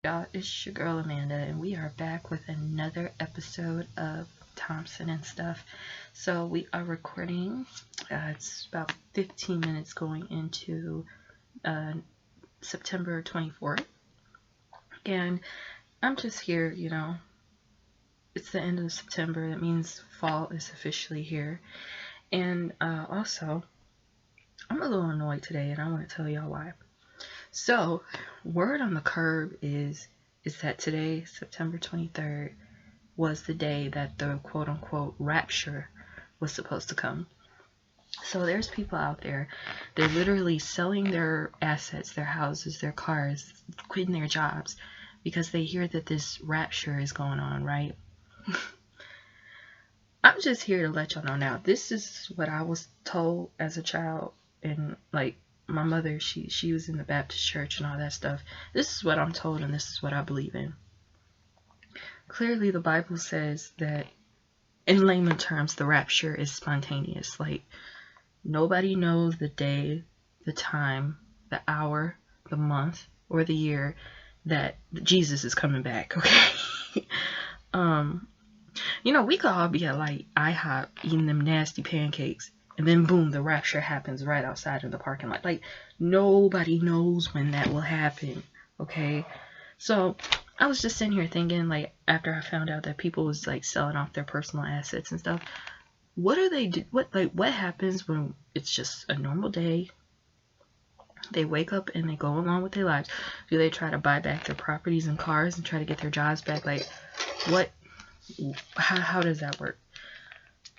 Y'all, it's your girl Amanda, and we are back with another episode of Thompson and Stuff. So we are recording. It's about 15 minutes going into uh, September 24th, and I'm just here. It's the end of September. That means fall is officially here, and also I'm a little annoyed today, and I want to tell y'all why. So, word on the curb is that today, September 23rd, was the day that the quote-unquote rapture was supposed to come. So there's people out there, they're literally selling their assets, their houses, their cars, quitting their jobs, because they hear that this rapture is going on, right? I'm just here to let y'all know now, this is what I was told as a child, and like, my mother, she was in the Baptist church and all that stuff. This is what I'm told, and this is what I believe in. Clearly, the Bible says that, in layman terms, the rapture is spontaneous. Like, nobody knows the day, the time, the hour, the month, or the year that Jesus is coming back, okay? We could all be at, like, IHOP eating them nasty pancakes, and then boom, the rapture happens right outside of the parking lot. Like, nobody knows when that will happen, okay? So, I was just sitting here thinking, like, after I found out that people was, like, selling off their personal assets and stuff, what do they do? What happens when it's just a normal day? They wake up and they go along with their lives. Do they try to buy back their properties and cars and try to get their jobs back? Like, how does that work?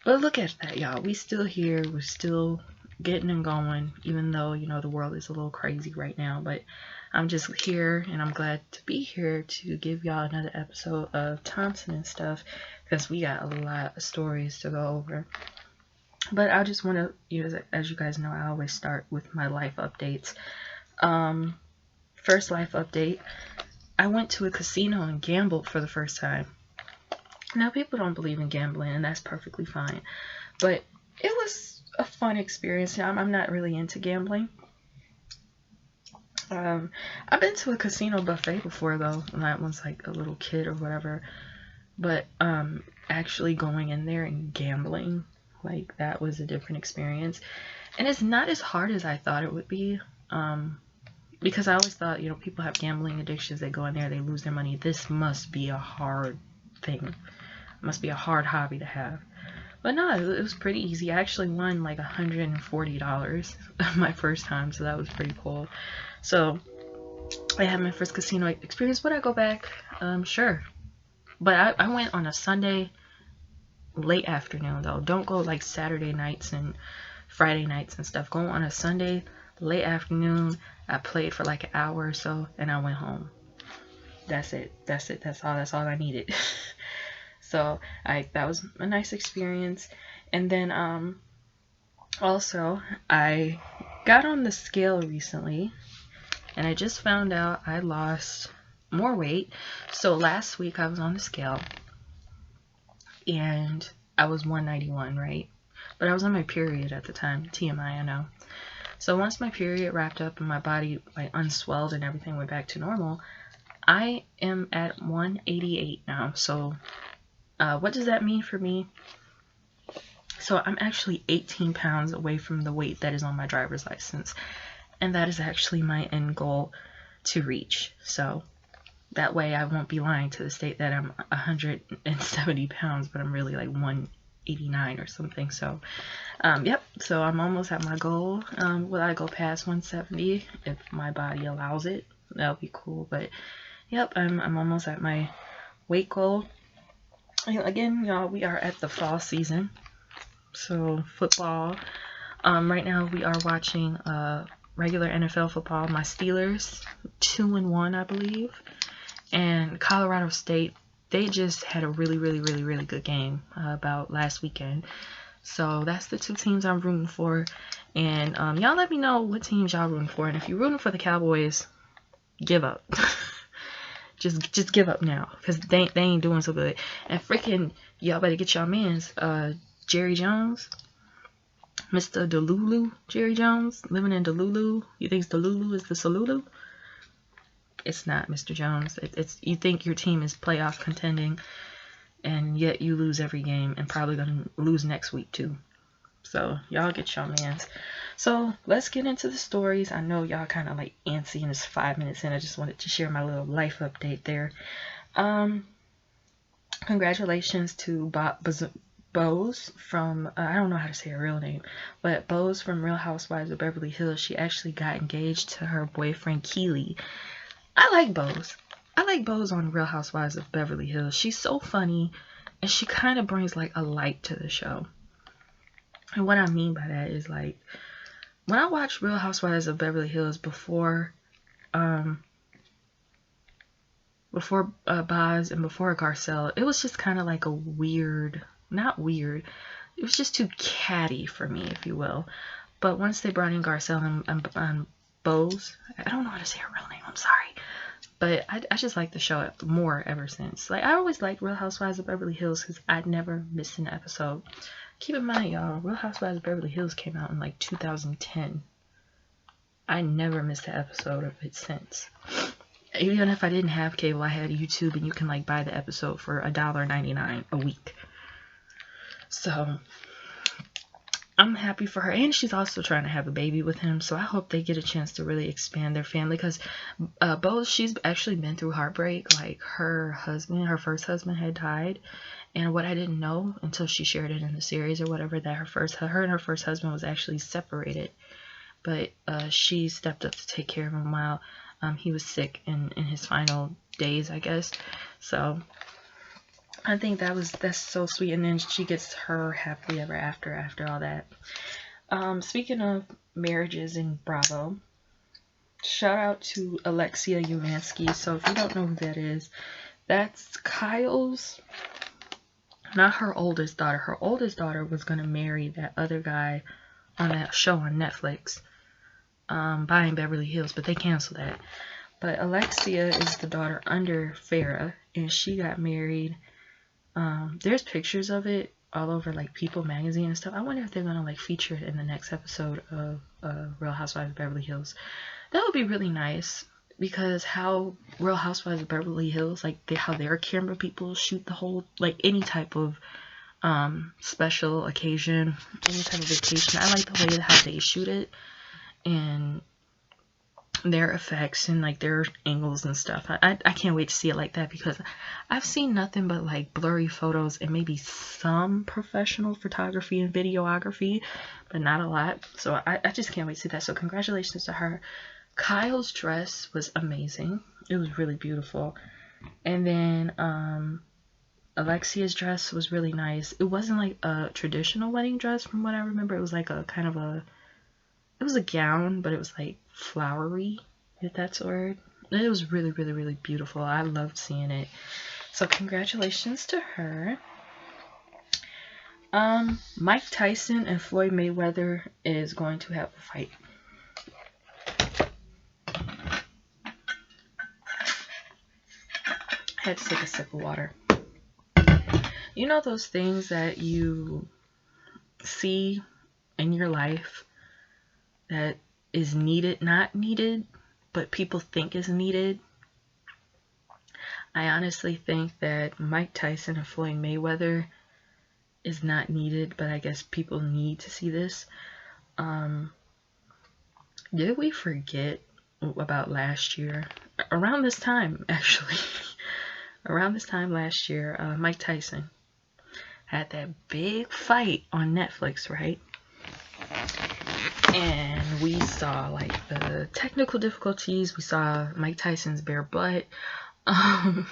But look at that, y'all. We still here. We're still getting and going, even though, the world is a little crazy right now. But I'm just here, and I'm glad to be here to give y'all another episode of Thompson and Stuff, because we got a lot of stories to go over. But I just want to, as you guys know, I always start with my life updates. First life update, I went to a casino and gambled for the first time. Now, people don't believe in gambling, and that's perfectly fine. But it was a fun experience. I'm not really into gambling. I've been to a casino buffet before, though, when I was like a little kid or whatever. But actually going in there and gambling, like, that was a different experience. And it's not as hard as I thought it would be. Because I always thought, people have gambling addictions. They go in there, they lose their money. This must be a hard thing. Must be a hard hobby to have. But no, it was pretty easy. I actually won like $140 my first time, so that was pretty cool. So I had my first casino experience. Would I go back? Sure. But I went on a Sunday late afternoon, though. Don't go like Saturday nights and Friday nights and stuff. Go on a Sunday late afternoon. I played for like an hour or so, and I went home. That's it. That's all I needed. So that was a nice experience. And then also I got on the scale recently, and I just found out I lost more weight. So last week I was on the scale and I was 191, right? But I was on my period at the time. TMI, I know. So once my period wrapped up and my body like unswelled and everything went back to normal, I am at 188 now. So what does that mean for me? So I'm actually 18 pounds away from the weight that is on my driver's license. And that is actually my end goal to reach. So that way I won't be lying to the state that I'm 170 pounds, but I'm really like 189 or something. So, yep. So I'm almost at my goal. Will I go past 170 if my body allows it? That'll be cool. But, yep, I'm almost at my weight goal. Again, y'all, we are at the fall season, so football. Right now we are watching regular NFL football. My Steelers, 2-1, I believe, and Colorado State, they just had a really good game about last weekend. So that's the two teams I'm rooting for, and y'all let me know what teams y'all rooting for, and if you're rooting for the Cowboys, give up. Just give up now, because they ain't doing so good. And freaking, y'all better get y'all mans, Jerry Jones, Mr. Delulu, Jerry Jones, living in Delulu. You think Delulu is the Salulu? It's not, Mr. Jones. It's you think your team is playoff contending, and yet you lose every game and probably gonna lose next week too. So y'all get your mans. So let's get into the stories. I know y'all kind of like antsy and it's 5 minutes in. I just wanted to share my little life update there. Congratulations to Bose from, I don't know how to say her real name, but Bose from Real Housewives of Beverly Hills. She actually got engaged to her boyfriend Keely. I like Bose. I like Bose on Real Housewives of Beverly Hills. She's so funny, and she kind of brings like a light to the show. And what I mean by that is, like, when I watched Real Housewives of Beverly Hills before Boz and before Garcelle, it was just kind of like a weird, not weird, it was just too catty for me, if you will. But once they brought in Garcelle and Bose, I don't know how to say her real name, I'm sorry. But I just like the show more ever since. Like, I always liked Real Housewives of Beverly Hills because I'd never missed an episode. Keep in mind, y'all, Real Housewives of Beverly Hills came out in like 2010. I never missed an episode of it since. Even if I didn't have cable, I had YouTube, and you can like buy the episode for $1.99 a week. So I'm happy for her, and she's also trying to have a baby with him, so I hope they get a chance to really expand their family, because Bose, she's actually been through heartbreak. Like, her first husband had died, and what I didn't know until she shared it in the series or whatever, that her and her first husband was actually separated, but she stepped up to take care of him while he was sick in his final days, I guess. So I think that's so sweet. And then she gets her happily ever after all that. Speaking of marriages in Bravo, shout out to Alexia Umansky. So if you don't know who that is, that's Kyle's, not her oldest daughter. Her oldest daughter was going to marry that other guy on that show on Netflix, Buying Beverly Hills, but they canceled that. But Alexia is the daughter under Farrah, and she got married. There's pictures of it all over like People magazine and stuff. I wonder if they're gonna like feature it in the next episode of Real Housewives of Beverly Hills. That would be really nice, because how Real Housewives of Beverly Hills, like how their camera people shoot the whole, like any type of special occasion, any type of vacation. I like the way how they shoot it and their effects and like their angles and stuff. I can't wait to see it like that, because I've seen nothing but like blurry photos and maybe some professional photography and videography, but not a lot. So I just can't wait to see that. So congratulations to her. Kyle's dress was amazing. It was really beautiful. And then Alexia's dress was really nice. It wasn't like a traditional wedding dress from what I remember. It was like a kind of a, it was a gown, but it was like flowery, if that's a word. It was really, really, really beautiful. I loved seeing it. So congratulations to her. Mike Tyson and Floyd Mayweather is going to have a fight. I had to take a sip of water. You know those things that you see in your life that is needed, not needed, but people think is needed? I honestly think that Mike Tyson and Floyd Mayweather is not needed, but I guess people need to see this. Did we forget about last year? Around this time, actually. Around this time last year, Mike Tyson had that big fight on Netflix, right? And we saw like the technical difficulties. We saw Mike Tyson's bare butt. I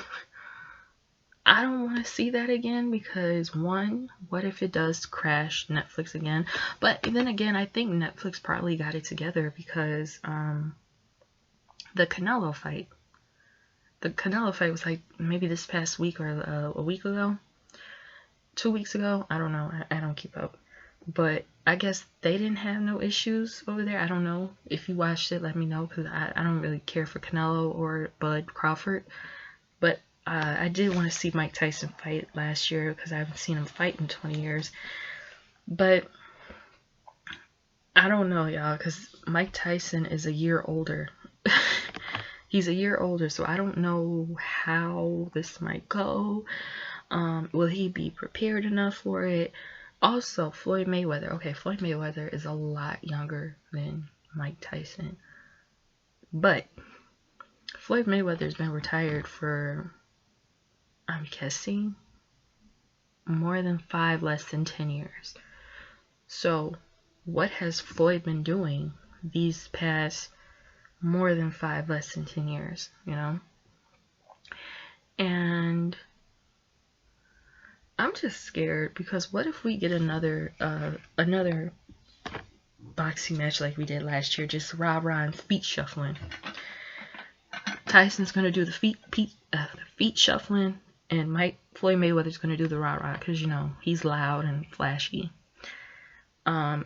don't want to see that again, because one, what if it does crash Netflix again? But then again, I think Netflix probably got it together, because the Canelo fight was like maybe this past week or a week ago, 2 weeks ago. I don't know. I don't keep up. But I guess they didn't have no issues over there. I don't know. If you watched it, let me know, because I don't really care for Canelo or Bud Crawford. But I did want to see Mike Tyson fight last year, because I haven't seen him fight in 20 years. But I don't know, y'all, because Mike Tyson is a year older. He's a year older, so I don't know how this might go. Will he be prepared enough for it? Also, Floyd Mayweather. Okay, Floyd Mayweather is a lot younger than Mike Tyson. But Floyd Mayweather's been retired for, I'm guessing, more than 5, less than 10 years. So, what has Floyd been doing these past more than 5, less than 10 years, you know? And I'm just scared because what if we get another boxing match like we did last year, just rah-rah and feet shuffling. Tyson's gonna do the feet shuffling, and Floyd Mayweather's gonna do the rah-rah because, you know, he's loud and flashy.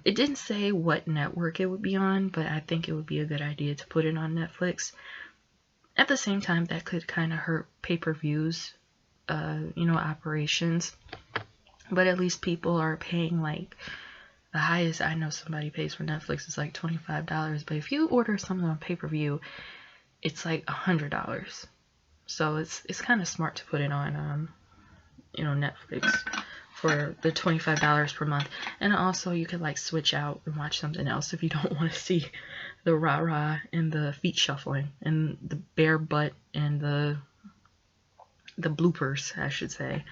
It didn't say what network it would be on, but I think it would be a good idea to put it on Netflix. At the same time, that could kind of hurt pay-per-views, operations. But at least people are paying, like, the highest I know somebody pays for Netflix is like $25. But if you order something on pay-per-view, it's like $100. So it's kind of smart to put it on, Netflix for the $25 per month. And also you could like switch out and watch something else if you don't want to see the rah-rah and the feet shuffling and the bare butt and the bloopers, I should say.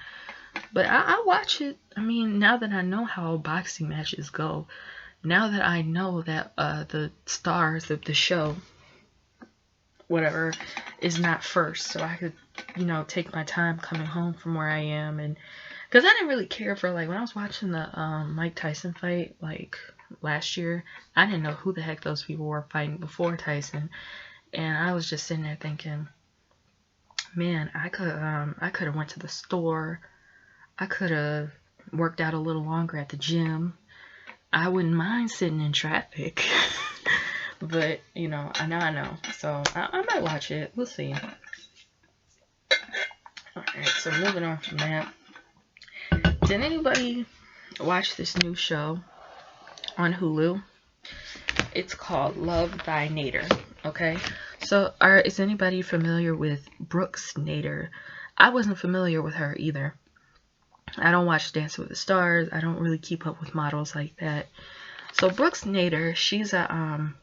But I watch it. I mean, now that I know how boxing matches go, now that I know that the stars of the show, whatever, is not first, so I could, take my time coming home from where I am. And because I didn't really care for, like, when I was watching the Mike Tyson fight, like, last year, I didn't know who the heck those people were fighting before Tyson. And I was just sitting there thinking, man, I could have went to the store. I could have worked out a little longer at the gym. I wouldn't mind sitting in traffic. But, I know. So, I might watch it. We'll see. Alright, so moving on from that. Did anybody watch this new show on Hulu? It's called Love Thy Nader. Okay? So, is anybody familiar with Brooks Nader? I wasn't familiar with her either. I don't watch Dance with the Stars. I don't really keep up with models like that. So Brooks Nader, she's a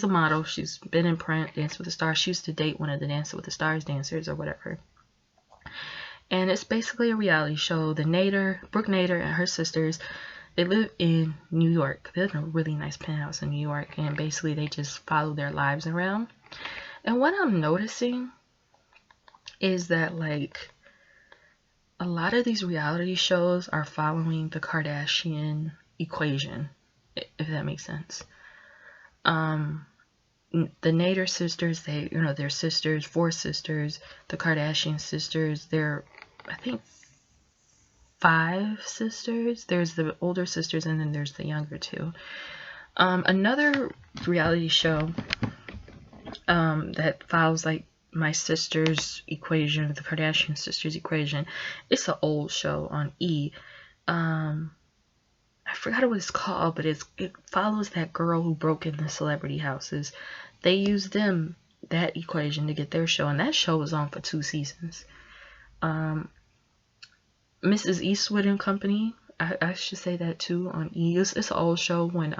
model. She's been in print, Dance with the Stars. She used to date one of the Dance with the Stars dancers or whatever. And it's basically a reality show. Brooke Nader and her sisters, they live in New York. They live in a really nice penthouse in New York. And basically they just follow their lives around. And what I'm noticing is that, like, a lot of these reality shows are following the Kardashian equation, if that makes sense. The Nader sisters, they're sisters, 4 sisters. The Kardashian sisters, they're, I think, 5 sisters. There's the older sisters, and then there's the younger 2. Another reality show that follows, like, my sister's equation, the Kardashian sisters equation. It's an old show on E. I forgot what it's called, but it follows that girl who broke in the celebrity houses. They used that equation to get their show, and that show was on for 2 seasons. Mrs. Eastwood and Company, I should say that too, on E. It's an old show when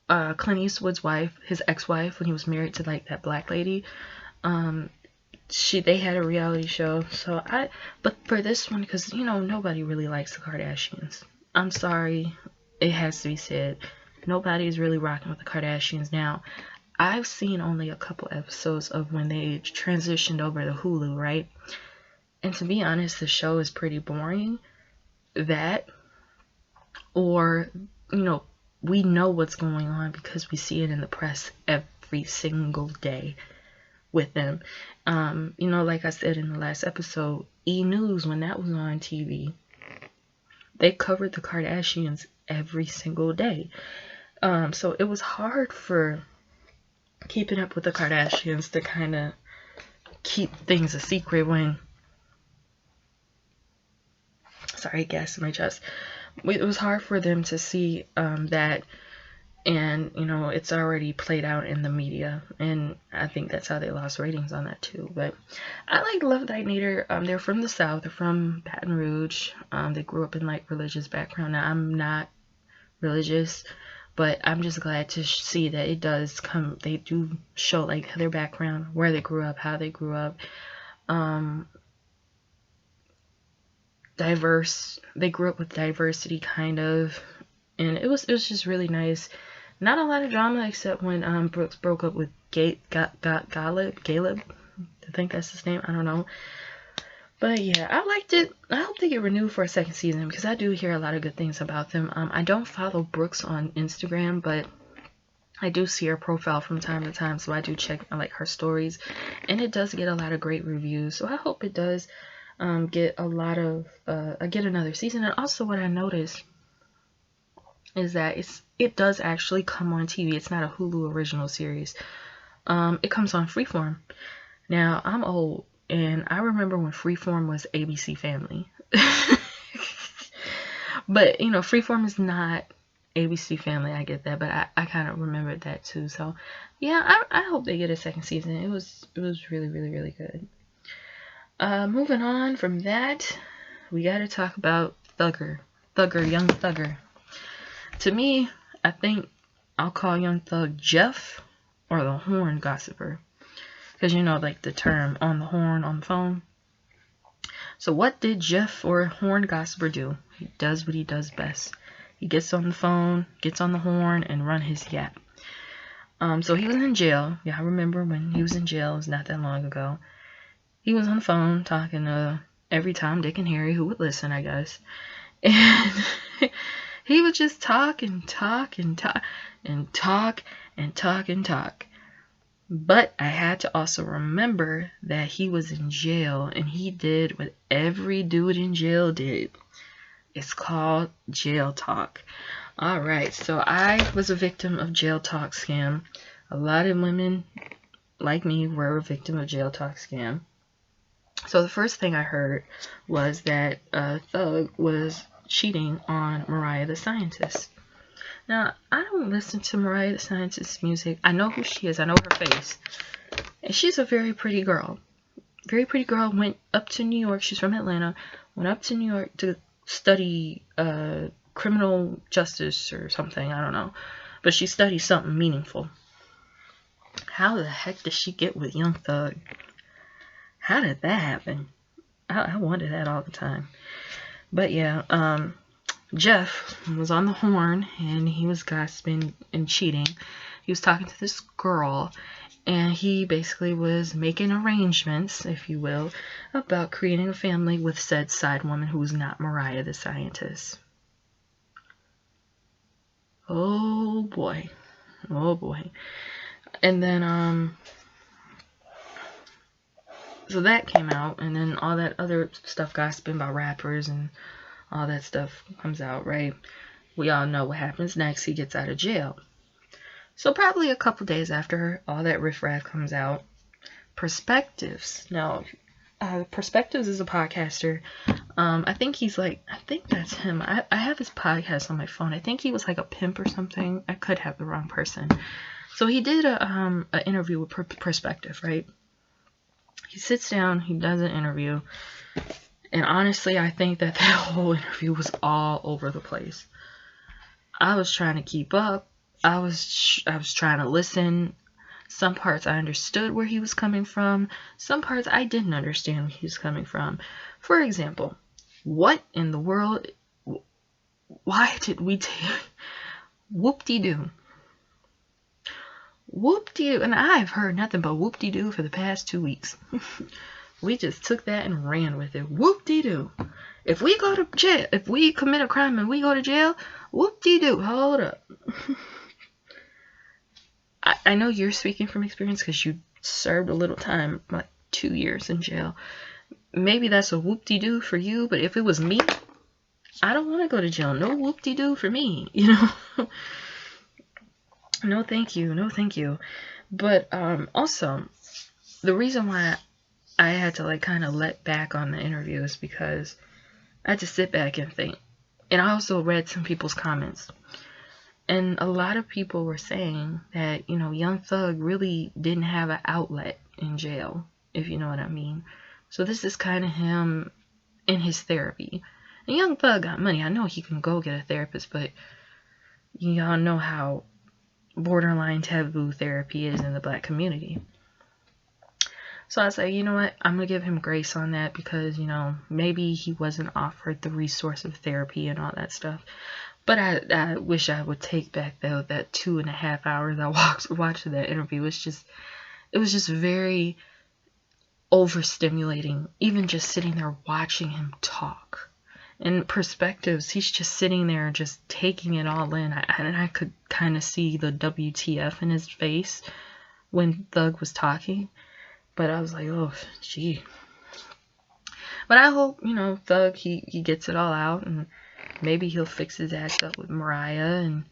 Clint Eastwood's wife, his ex-wife, when he was married to, like, that black lady, they had a reality show. But for this one, because, nobody really likes the Kardashians. I'm sorry, it has to be said. Nobody's really rocking with the Kardashians now. I've seen only a couple episodes of when they transitioned over to Hulu, right? And to be honest, the show is pretty boring. That, or, we know what's going on because we see it in the press every single day with them. Like I said in the last episode, E! News, when that was on TV, they covered the Kardashians every single day. So it was hard for Keeping Up with the Kardashians to kind of keep things a secret when... Sorry, gas in my chest. It was hard for them to see that And, you know, it's already played out in the media. And I think that's how they lost ratings on that too. But I like Love Thy Neighbor. They're from the South. They're from Baton Rouge. They grew up in like religious background. Now, I'm not religious, but I'm just glad to see that it does come. They do show like their background, where they grew up, how they grew up. Diverse. They grew up with diversity, kind of. And it was just really nice. Not a lot of drama except when Brooks broke up with Galeb. I think that's his name. I don't know. But yeah, I liked it. I hope they get renewed for a second season because I do hear a lot of good things about them. I don't follow Brooks on Instagram, but I do see her profile from time to time, so I do check like her stories, and it does get a lot of great reviews. So I hope it does get a lot of get another season. And also, what I noticed is that it does actually come on TV. It's not a Hulu original series. It comes on Freeform. Now, I'm old, and I remember when Freeform was ABC Family. But, you know, Freeform is not ABC Family. I get that, but I kind of remembered that too. So, yeah, I hope they get a second season. It was really, really, really good. Moving on from that, we got to talk about Young Thugger. To me, I think I'll call Young Thug Jeff or the horn gossiper. Because, you know, like the term on the horn on the phone. So what did Jeff or horn gossiper do? He does what he does best. He gets on the phone, gets on the horn, and run his yap. So he was in jail. Yeah, I remember when he was in jail. It was not that long ago. He was on the phone talking to every Tom, Dick, and Harry who would listen, I guess. And he would just talk. But I had to also remember that he was in jail, and he did what every dude in jail did. It's called jail talk. Alright, so I was a victim of jail talk scam. A lot of women like me were a victim of jail talk scam. So the first thing I heard was that Thug was cheating on Mariah the Scientist. Now, I don't listen to Mariah the Scientist's music. I know who she is. I know her face. And she's a very pretty girl. Very pretty girl. Went up to New York. She's from Atlanta. Went up to New York to study criminal justice or something. I don't know. But she studied something meaningful. How the heck did she get with Young Thug? How did that happen? I wonder that all the time. But yeah, Jeff was on the horn, and he was gossiping and cheating. He was talking to this girl, and he basically was making arrangements, if you will, about creating a family with said side woman who was not Mariah the Scientist. Oh boy. And then so that came out, and then all that other stuff, gossiping about rappers and all that stuff comes out, right? We all know what happens next. He gets out of jail. So probably a couple days after all that riffraff comes out, Perspectives. Now, Perspectives is a podcaster. I think that's him. I have his podcast on my phone. I think he was like a pimp or something. I could have the wrong person. So he did an interview with Perspective, right? He sits down, he does an interview, and honestly, I think that whole interview was all over the place. I was trying to keep up. I was trying to listen. Some parts I understood where he was coming from. Some parts I didn't understand where he was coming from. For example, what in the world? Why did we take whoop-de-doo? Whoop-de-doo. And I've heard nothing but whoop-de-doo for the past 2 weeks. We just took that and ran with it. Whoop-de-doo. If we go to jail, if we commit a crime and we go to jail, whoop-de-doo. Hold up. I know you're speaking from experience because you served a little time, like 2 years in jail. Maybe that's a whoop-de-doo for you, but if it was me, I don't want to go to jail. No whoop-de-doo for me, you know? No, thank you. But also, the reason why I had to like kind of let back on the interview is because I had to sit back and think. And I also read some people's comments. And a lot of people were saying that, you know, Young Thug really didn't have an outlet in jail, if you know what I mean. So this is kind of him in his therapy. And Young Thug got money. I know he can go get a therapist, but y'all know how borderline taboo therapy is in the black community. So I say, you know what, I'm going to give him grace on that because, you know, maybe he wasn't offered the resource of therapy and all that stuff. But I wish I would take back, though, that 2.5 hours I watched that interview. It was just very overstimulating, even just sitting there watching him talk. And perspectives, he's just sitting there just taking it all in. And I could kind of see the WTF in his face when Thug was talking. But I was like, oh, gee. But I hope, you know, Thug, he gets it all out, and maybe he'll fix his act up with Mariah, and,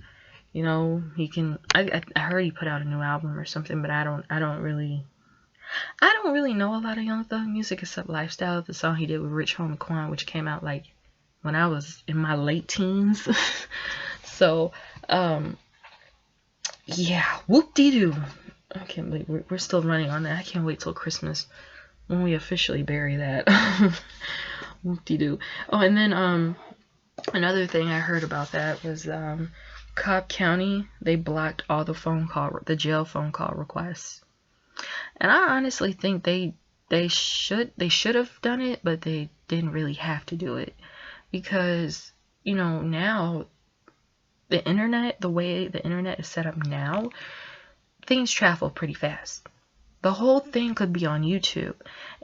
you know, he can. I heard he put out a new album or something, but I don't really know a lot of Young Thug music except Lifestyle, the song he did with Rich Homie Quan, which came out like when I was in my late teens. So, yeah, whoop-de-doo. I can't believe we're still running on that. I can't wait till Christmas when we officially bury that. Whoop-de-doo. Oh, and then another thing I heard about that was Cobb County, they blocked all the jail phone call requests. And I honestly think they should have done it, but they didn't really have to do it because, you know, now the way the internet is set up now, things travel pretty fast. The whole thing could be on YouTube.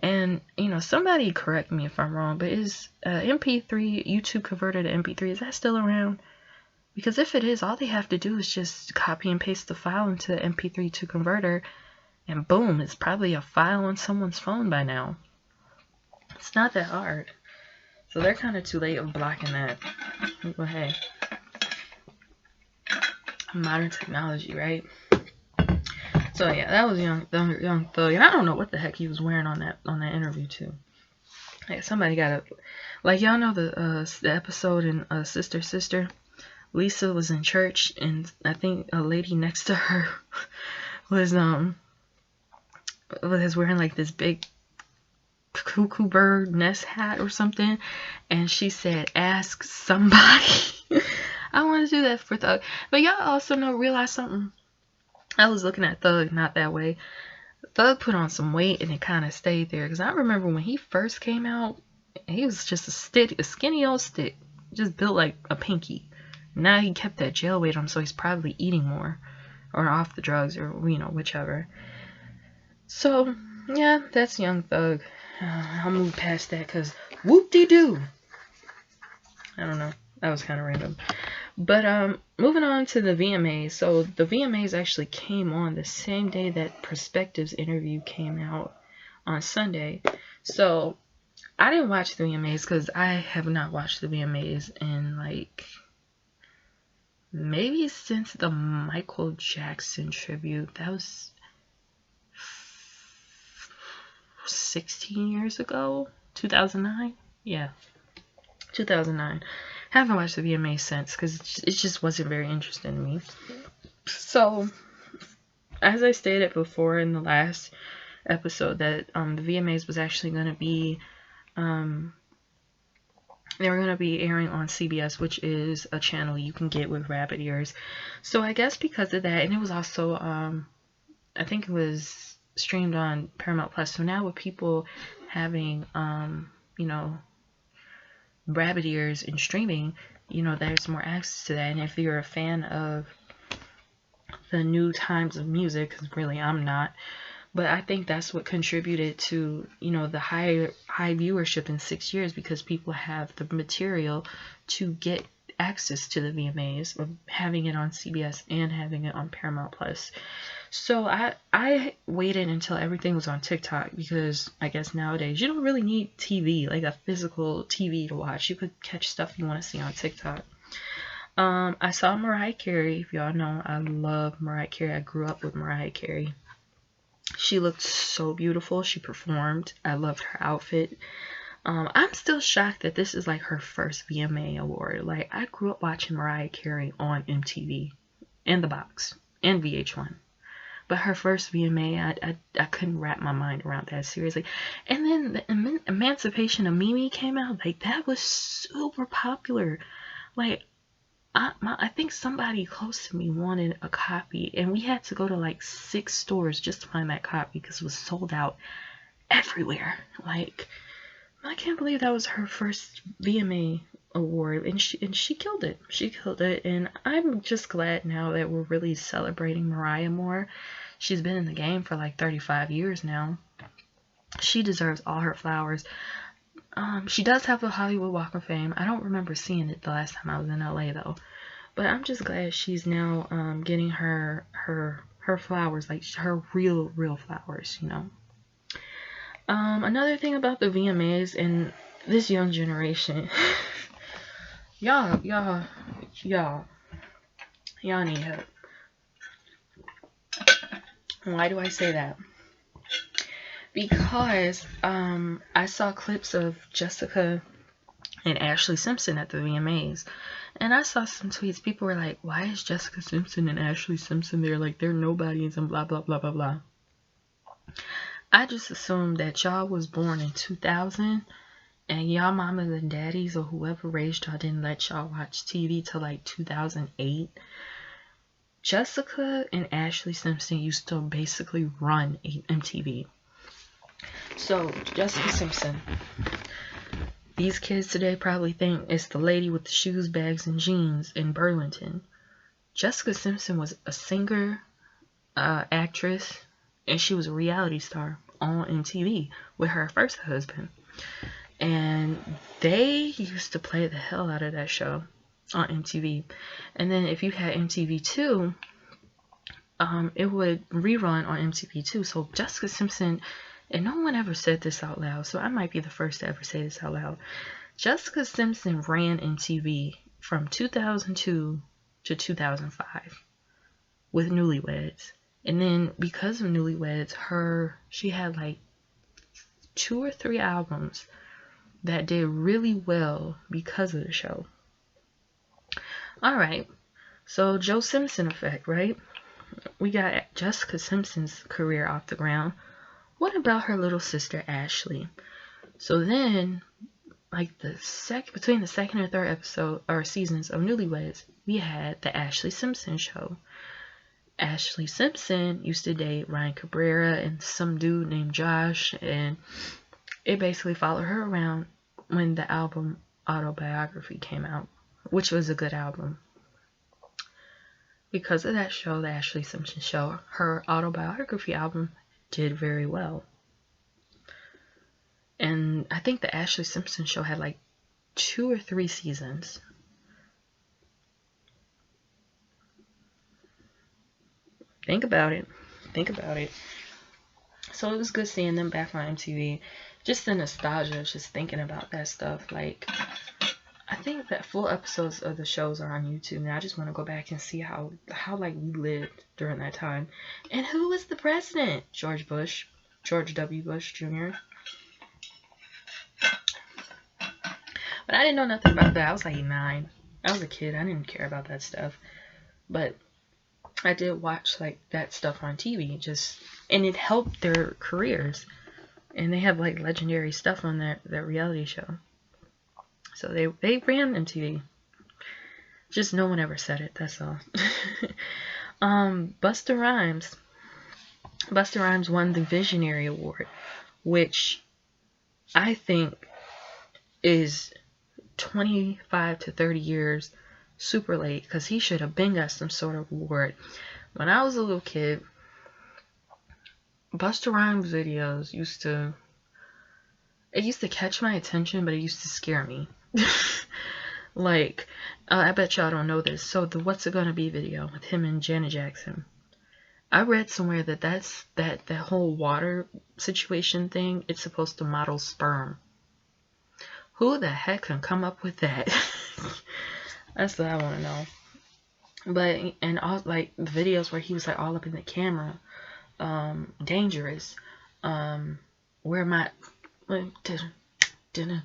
And, you know, somebody correct me if I'm wrong, but is MP3, YouTube converter to MP3, is that still around? Because if it is, all they have to do is just copy and paste the file into the MP3 to converter, and boom, it's probably a file on someone's phone by now. It's not that hard. So they're kind of too late of blocking that. But hey, modern technology, right? So yeah, that was Young Thug, and I don't know what the heck he was wearing on that interview too. Like, somebody got like, y'all know the episode in Sister. Lisa was in church, and I think a lady next to her was wearing like this big cuckoo bird nest hat or something, and she said, "Ask somebody." I want to do that for Thug, but y'all also realize something. I was looking at Thug not that way. Thug put on some weight and it kind of stayed there. Because I remember when he first came out, he was just a skinny old stick. Just built like a pinky. Now he kept that jail weight on, so he's probably eating more. Or off the drugs, or, you know, whichever. So, yeah, that's Young Thug. I'll move past that because whoop-de-doo. I don't know. That was kind of random. But moving on to the VMAs. So the VMAs actually came on the same day that Perspective's interview came out on Sunday. So I didn't watch the VMAs because I have not watched the VMAs in like maybe since the Michael Jackson tribute. That was 16 years ago. 2009? Yeah. 2009. Haven't watched the VMAs since because it just wasn't very interesting to me. So, as I stated before in the last episode, that the VMAs was actually going to be, they were going to be airing on CBS, which is a channel you can get with rabbit ears. So I guess because of that, and it was also, I think it was streamed on Paramount Plus. So now with people having, you know, rabbit ears and streaming, you know, there's more access to that. And if you're a fan of the new times of music, because really I'm not, but I think that's what contributed to, you know, the high viewership in 6 years, because people have the material to get access to the VMAs, of having it on CBS and having it on Paramount Plus. So I waited until everything was on TikTok, because I guess nowadays you don't really need TV, like a physical TV to watch. You could catch stuff you want to see on TikTok. I saw Mariah Carey. If y'all know, I love Mariah Carey. I grew up with Mariah Carey. She looked so beautiful. She performed. I loved her outfit. I'm still shocked that this is like her first VMA award. Like, I grew up watching Mariah Carey on MTV, in the box, and VH1. But her first VMA, I couldn't wrap my mind around that, seriously. And then the Emancipation of Mimi came out. Like, that was super popular. Like, I think somebody close to me wanted a copy, and we had to go to like 6 stores just to find that copy because it was sold out everywhere. Like, I can't believe that was her first VMA award, and she killed it. She killed it, and I'm just glad now that we're really celebrating Mariah more. She's been in the game for like 35 years now. She deserves all her flowers. She does have a Hollywood Walk of Fame. I don't remember seeing it the last time I was in LA though. But I'm just glad she's now getting her flowers, like her real flowers, you know. Another thing about the VMAs and this young generation, y'all need help. Why do I say that? Because I saw clips of Jessica and Ashley Simpson at the VMAs, and I saw some tweets. People were like, why is Jessica Simpson and Ashley Simpson there? Like, they're nobodies and blah blah blah blah blah. I just assumed that y'all was born in 2000 and y'all mamas and daddies or whoever raised y'all didn't let y'all watch TV till like 2008. Jessica and Ashley Simpson used to basically run MTV. So, Jessica Simpson. These kids today probably think it's the lady with the shoes, bags, and jeans in Burlington. Jessica Simpson was a singer, actress, and she was a reality star on MTV with her first husband. And they used to play the hell out of that show on MTV. And then if you had MTV2, it would rerun on MTV2. So Jessica Simpson, and no one ever said this out loud, so I might be the first to ever say this out loud. Jessica Simpson ran MTV from 2002 to 2005 with Newlyweds. And then because of Newlyweds, she had like 2 or 3 albums that did really well because of the show. Alright, so Joe Simpson effect, right? We got Jessica Simpson's career off the ground. What about her little sister Ashley? So then, like between the second and third episode or seasons of Newlyweds, we had the Ashley Simpson show. Ashley Simpson used to date Ryan Cabrera and some dude named Josh, and it basically followed her around when the album Autobiography came out, which was a good album. Because of that show, the Ashley Simpson show, her Autobiography album did very well. And I think the Ashley Simpson show had like 2 or 3 seasons. Think about it. So it was good seeing them back on MTV. Just the nostalgia, just thinking about that stuff. Like, I think that full episodes of the shows are on YouTube, and I just want to go back and see how like we lived during that time. And who was the president? George W. Bush Jr. But I didn't know nothing about that. I was like 9. I was a kid. I didn't care about that stuff. But I did watch like that stuff on TV, and it helped their careers. And they have like legendary stuff on their reality show. So they ran MTV. Just no one ever said it, that's all. Busta Rhymes. Busta Rhymes won the Visionary Award, which I think is 25 to 30 years super late, because he should have been got some sort of award. When I was a little kid, Busta Rhymes videos used to catch my attention, but it used to scare me. Like, I bet y'all don't know this. So the What's It Gonna Be video with him and Janet Jackson. I read somewhere that whole water situation thing, it's supposed to model sperm. Who the heck can come up with that? That's what I want to know. But, and all, like, the videos where he was, like, all up in the camera. Dangerous. dinner.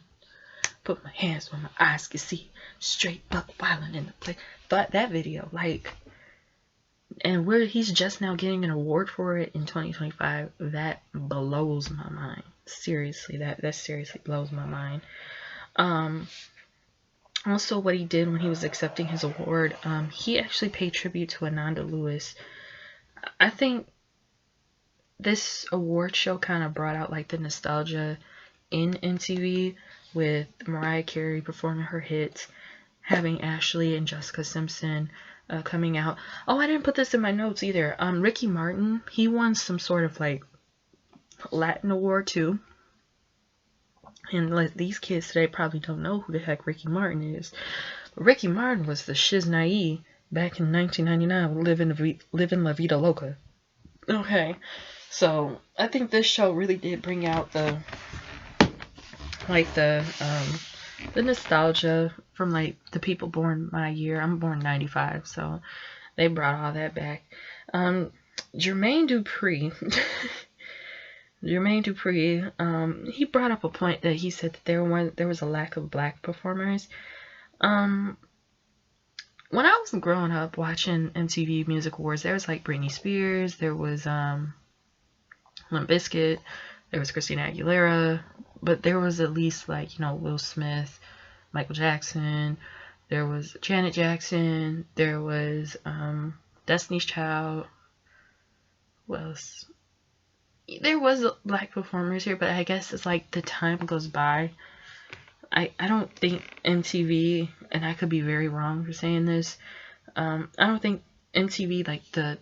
Put my hands where my eyes can see. Straight buck wildin' in the place. But that video, like, and he's just now getting an award for it in 2025. That blows my mind. Seriously, that seriously blows my mind. Also, what he did when he was accepting his award, he actually paid tribute to Ananda Lewis. I think this award show kind of brought out like the nostalgia in MTV, with Mariah Carey performing her hits, having Ashley and Jessica Simpson coming out. Oh, I didn't put this in my notes either. Ricky Martin, he won some sort of like Latin award too. And these kids today probably don't know who the heck Ricky Martin is. But Ricky Martin was the Shiznai back in 1999, living La Vida Loca. Okay, so I think this show really did bring out the nostalgia from like the people born my year. I'm born 95, so they brought all that back. Jermaine Dupri. Jermaine Dupri, he brought up a point that he said that there was a lack of black performers. When I was growing up watching MTV Music Awards, there was like Britney Spears, there was Limp Bizkit, there was Christina Aguilera, but there was at least like, you know, Will Smith, Michael Jackson, there was Janet Jackson, there was Destiny's Child. Who else? There was black performers here, but I guess it's like the time goes by. I don't think MTV, and I could be very wrong for saying this, I don't think MTV, like the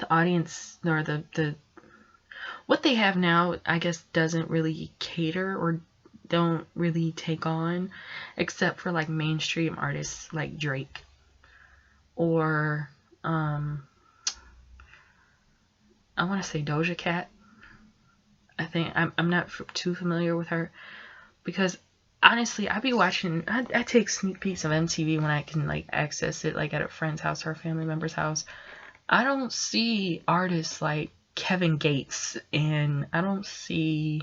audience, or the what they have now, I guess doesn't really cater or don't really take on, except for like mainstream artists like Drake or I want to say Doja Cat. I think I'm not too familiar with her, because honestly, I be watching, I take sneak peeks of MTV when I can like access it, like at a friend's house or a family member's house. I don't see artists like Kevin Gates, and I don't see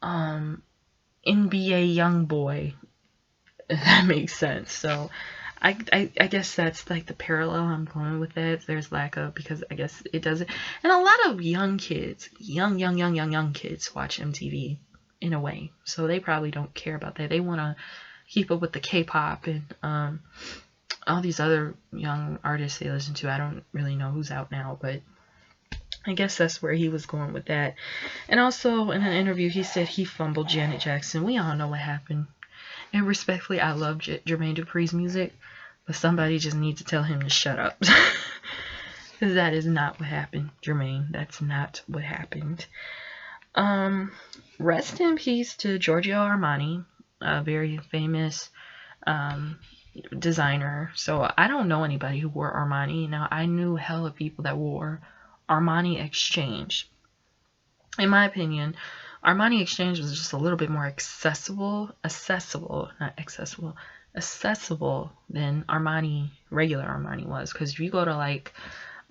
NBA Youngboy, if that makes sense. So I guess that's like the parallel I'm going with that. There's lack of, because I guess it doesn't, and a lot of young kids, young kids watch MTV in a way, so they probably don't care about that. They want to keep up with the K-pop and all these other young artists they listen to. I don't really know who's out now, but I guess that's where he was going with that. And also in an interview, he said he fumbled Janet Jackson. We all know what happened. And respectfully, I love Jermaine Dupri's music, but somebody just needs to tell him to shut up. Because that is not what happened, Jermaine. That's not what happened. Rest in peace to Giorgio Armani, a very famous designer. So I don't know anybody who wore Armani. Now, I knew hella people that wore Armani Exchange. In my opinion, Armani Exchange was just a little bit more accessible than Armani, regular Armani was. Because if you go to like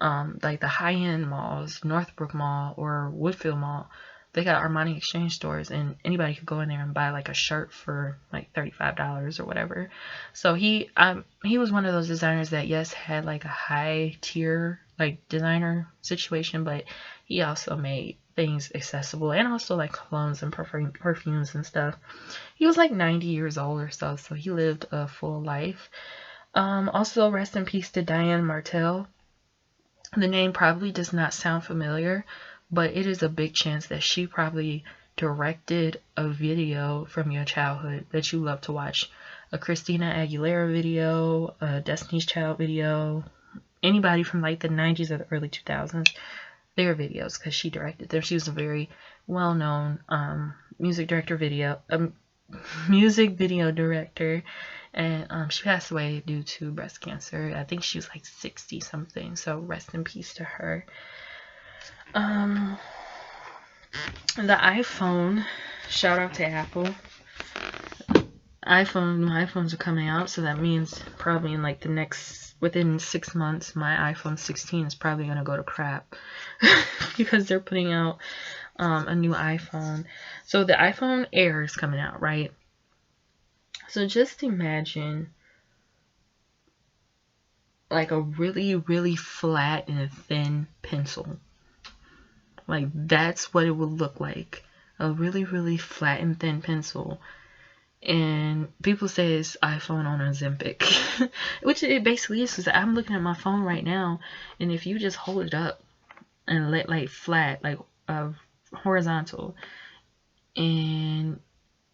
the high-end malls, Northbrook Mall or Woodfield Mall, they got Armani Exchange stores, and anybody could go in there and buy like a shirt for like $35 or whatever. So he was one of those designers that, yes, had like a high tier like designer situation, but he also made things accessible, and also like colognes and perfumes and stuff. He was like 90 years old or so he lived a full life. Also, rest in peace to Diane Martel. The name probably does not sound familiar, but it is a big chance that she probably directed a video from your childhood that you love to watch. A Christina Aguilera video, a Destiny's Child video, anybody from like the 90s or the early 2000s, their videos, because she directed them. She was a very well-known music video director, and she passed away due to breast cancer. I think she was like 60 something, so rest in peace to her. The iPhone, shout out to Apple. My iPhones are coming out, so that means probably in like within 6 months, my iPhone 16 is probably gonna go to crap because they're putting out a new iPhone. So the iPhone Air is coming out, right? So just imagine like a really, really flat and thin pencil. Like that's what it would look like. A really, really flat and thin pencil. And people say it's iPhone on Ozempic, which it basically is. Because I'm looking at my phone right now, and if you just hold it up and let like flat, like horizontal, and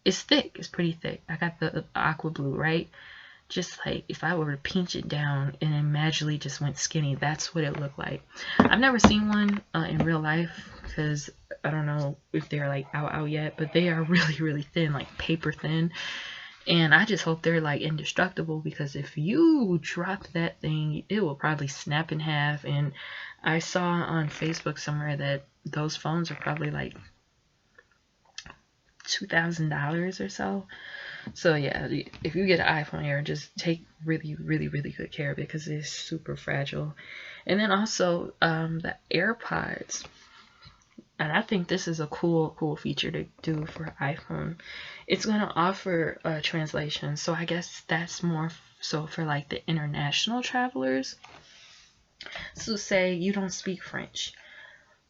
it's thick, it's pretty thick. I got the aqua blue, right? Just like if I were to pinch it down and it magically just went skinny, that's what it looked like. I've never seen one in real life because I don't know if they're like out yet, but they are really, really thin, like paper thin. And I just hope they're like indestructible, because if you drop that thing, it will probably snap in half. And I saw on Facebook somewhere that those phones are probably like $2,000 or so. So yeah, if you get an iPhone Air, just take really, really, really good care of it because it's super fragile. And then also the AirPods. And I think this is a cool feature to do for iPhone. It's going to offer translation. So I guess that's more so for like the international travelers. So say you don't speak French,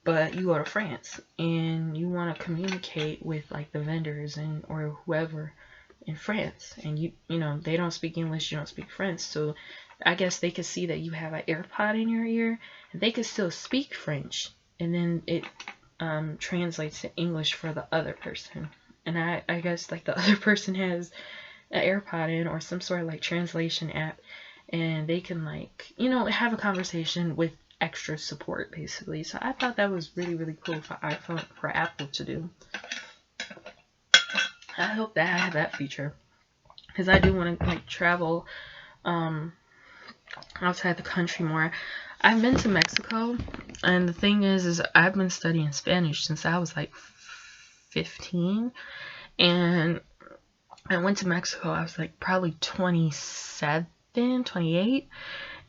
but you go to France and you want to communicate with like the vendors and or whoever in France, and you know they don't speak English, you don't speak French, so I guess they could see that you have an AirPod in your ear, and they could still speak French, and then it translates to English for the other person. And I guess like the other person has an AirPod in or some sort of like translation app, and they can like have a conversation with extra support basically. So I thought that was really, really cool for Apple to do. I hope that I have that feature, because I do want to like travel outside the country more. I've been to Mexico, and the thing is I've been studying Spanish since I was like 15, and I went to Mexico. I was like probably 27, 28,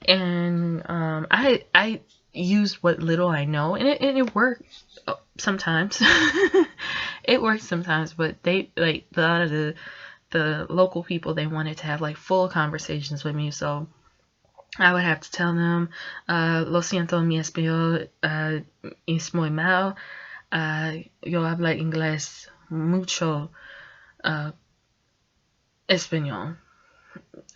and I used what little I know, and it worked sometimes. It works sometimes, but they like the local people, they wanted to have like full conversations with me, so I would have to tell them, lo siento, mi español es muy mal, yo hablo inglés mucho español.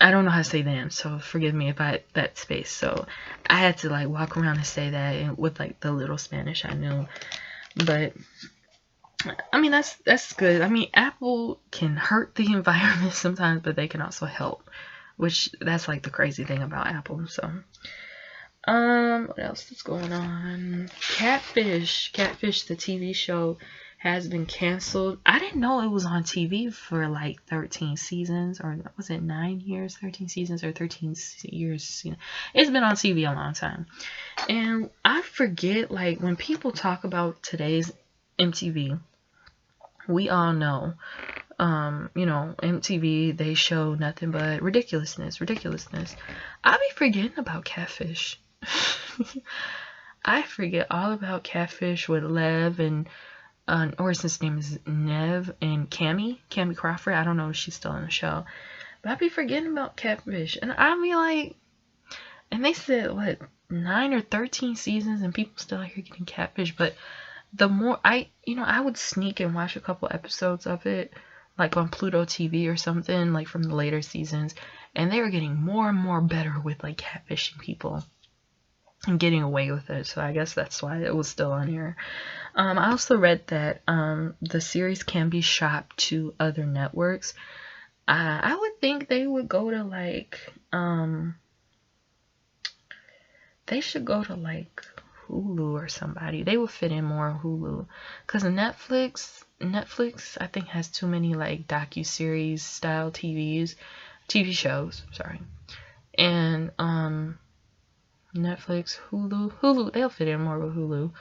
I don't know how to say them, so forgive me if I that space. So I had to like walk around and say that, and with like the little Spanish I knew. But I mean that's good. I mean, Apple can hurt the environment sometimes, but they can also help, which that's like the crazy thing about Apple. So what else is going on? Catfish, the TV show has been canceled. I didn't know it was on TV for like 13 seasons, or was it 9 years, 13 seasons, or 13 years? It's been on TV a long time. And I forget, like, when people talk about today's MTV, we all know, MTV, they show nothing but ridiculousness. I be forgetting about Catfish. I forget all about Catfish with Lev and or his name is Nev, and Cammy Crawford. I don't know if she's still on the show, but I be forgetting about Catfish, and I be like, and they said what 9 or 13 seasons, and people still out here getting Catfish. But the more I would sneak and watch a couple episodes of it, like on Pluto TV or something, like from the later seasons, and they were getting more and more better with like catfishing people and getting away with it. So I guess that's why it was still on here. I also read that the series can be shopped to other networks. I would think they would go to like they should go to like Hulu or somebody. They would fit in more on Hulu, because Netflix I think has too many like docu-series style TV shows, sorry. And Netflix, Hulu, they'll fit in more with Hulu.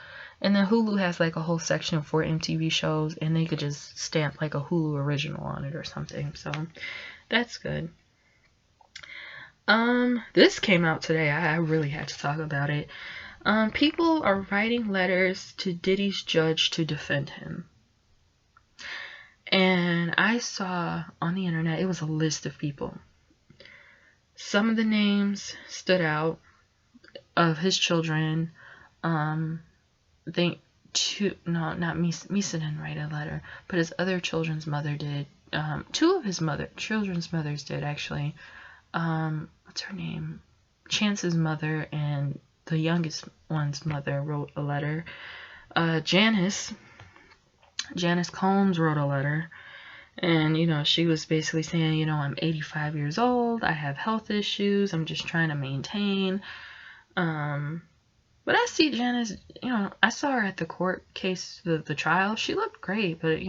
And then Hulu has like a whole section for MTV shows, and they could just stamp like a Hulu original on it or something. So that's good. This came out today. I really had to talk about it. People are writing letters to Diddy's judge to defend him. And I saw on the internet, it was a list of people. Some of the names stood out of his children. I think not Misa didn't write a letter, but his other children's mother did. Two of his children's mothers did, actually. What's her name? Chance's mother and the youngest one's mother wrote a letter. Janice Combs wrote a letter. And, she was basically saying, I'm 85 years old. I have health issues. I'm just trying to maintain. But I see Janice, I saw her at the court case, the trial. She looked great, but,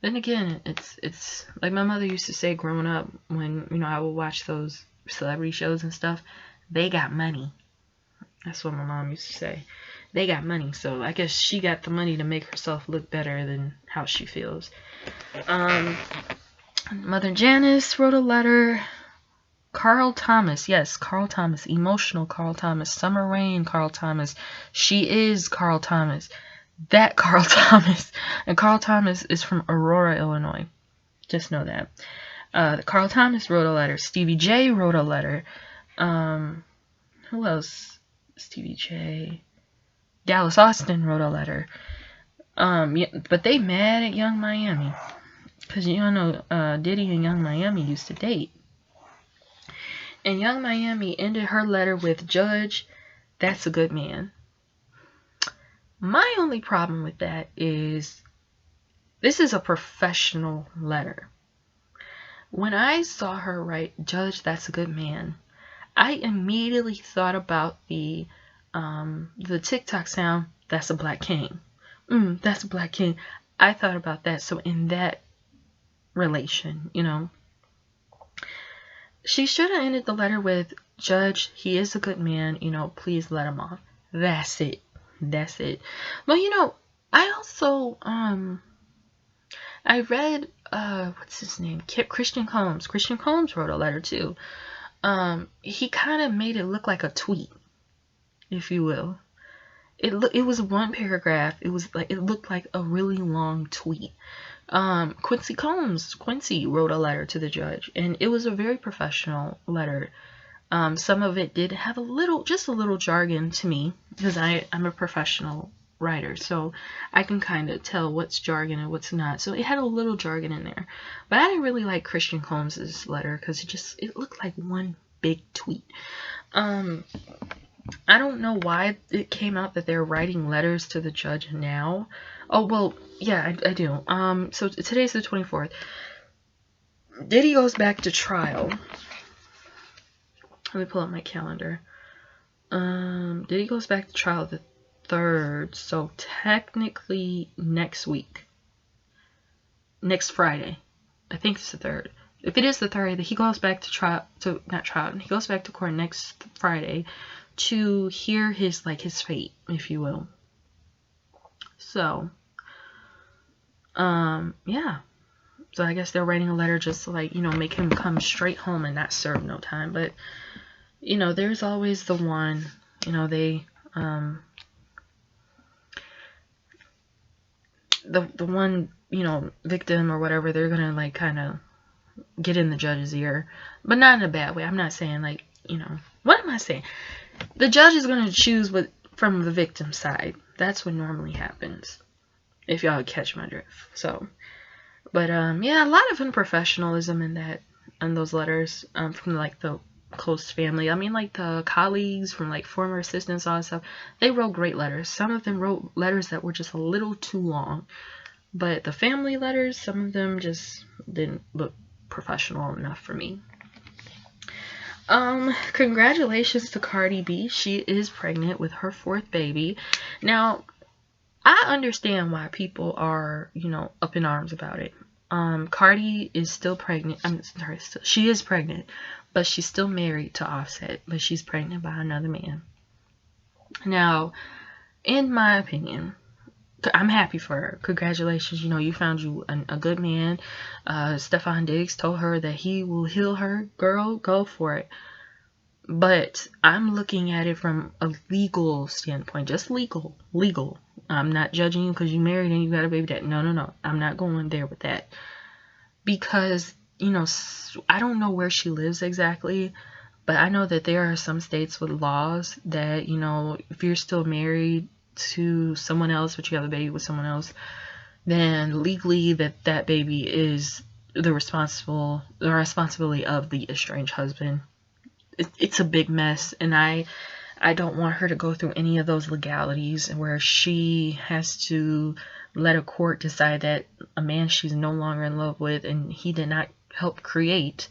then again, it's like my mother used to say growing up when, I would watch those celebrity shows and stuff. They got money. That's what my mom used to say. They got money. So I guess she got the money to make herself look better than how she feels. Mother Janice wrote a letter. Carl Thomas, yes, Carl Thomas, emotional Carl Thomas, Summer Rain Carl Thomas, she is Carl Thomas, that Carl Thomas, and Carl Thomas is from Aurora, Illinois, just know that. Carl Thomas wrote a letter, Stevie J wrote a letter, who else, Stevie J, Dallas Austin wrote a letter, yeah, but they mad at Young Miami, because Diddy and Young Miami used to date. And Young Miami ended her letter with, Judge, that's a good man. My only problem with that is this is a professional letter. When I saw her write, Judge, that's a good man, I immediately thought about the TikTok sound, that's a black king. That's a black king. I thought about that. So in that relation, she should have ended the letter with, Judge, he is a good man, please let him off. That's it. But, I also, I read, what's his name? Christian Combs. Christian Combs wrote a letter, too. He kind of made it look like a tweet, if you will. It was one paragraph. It looked like a really long tweet. Quincy wrote a letter to the judge, and it was a very professional letter. Some of it did have just a little jargon to me, because I'm a professional writer, so I can kind of tell what's jargon and what's not. So it had a little jargon in there, but I didn't really like Christian Combs' letter because it looked like one big tweet. I don't know why it came out that they're writing letters to the judge now. Oh, well, yeah, I do. So today's the 24th. Diddy goes back to trial. Let me pull up my calendar. Diddy goes back to trial the 3rd, so technically next week. Next Friday. I think it's the 3rd. If it is the 3rd, he goes back to he goes back to court next Friday to hear his fate, if you will. So, yeah. So I guess they're writing a letter just to make him come straight home and not serve no time. But, there's always the one, they, the one, victim or whatever, they're gonna kind of get in the judge's ear, but not in a bad way. I'm not saying what am I saying? The judge is going to choose from the victim side. That's what normally happens, if y'all catch my drift. So, but yeah, a lot of unprofessionalism in those letters from the close family. I mean, the colleagues from former assistants, all that stuff. They wrote great letters. Some of them wrote letters that were just a little too long, but the family letters, some of them just didn't look professional enough for me. Congratulations to Cardi B. She is pregnant with her 4th baby. Now, I understand why people are, up in arms about it. Cardi is still pregnant. I'm sorry, she is pregnant, but she's still married to Offset, but she's pregnant by another man. Now, in my opinion, I'm happy for her. Congratulations. You found you a good man. Stefan Diggs told her that he will heal her. Girl, go for it. But I'm looking at it from a legal standpoint, just legal. I'm not judging you because you married and you got a baby dad. No. I'm not going there with that. Because, I don't know where she lives exactly, but I know that there are some states with laws that, if you're still married to someone else, but you have a baby with someone else, then legally that baby is the responsibility of the estranged husband. It's a big mess, and I don't want her to go through any of those legalities where she has to let a court decide that a man she's no longer in love with and he did not help create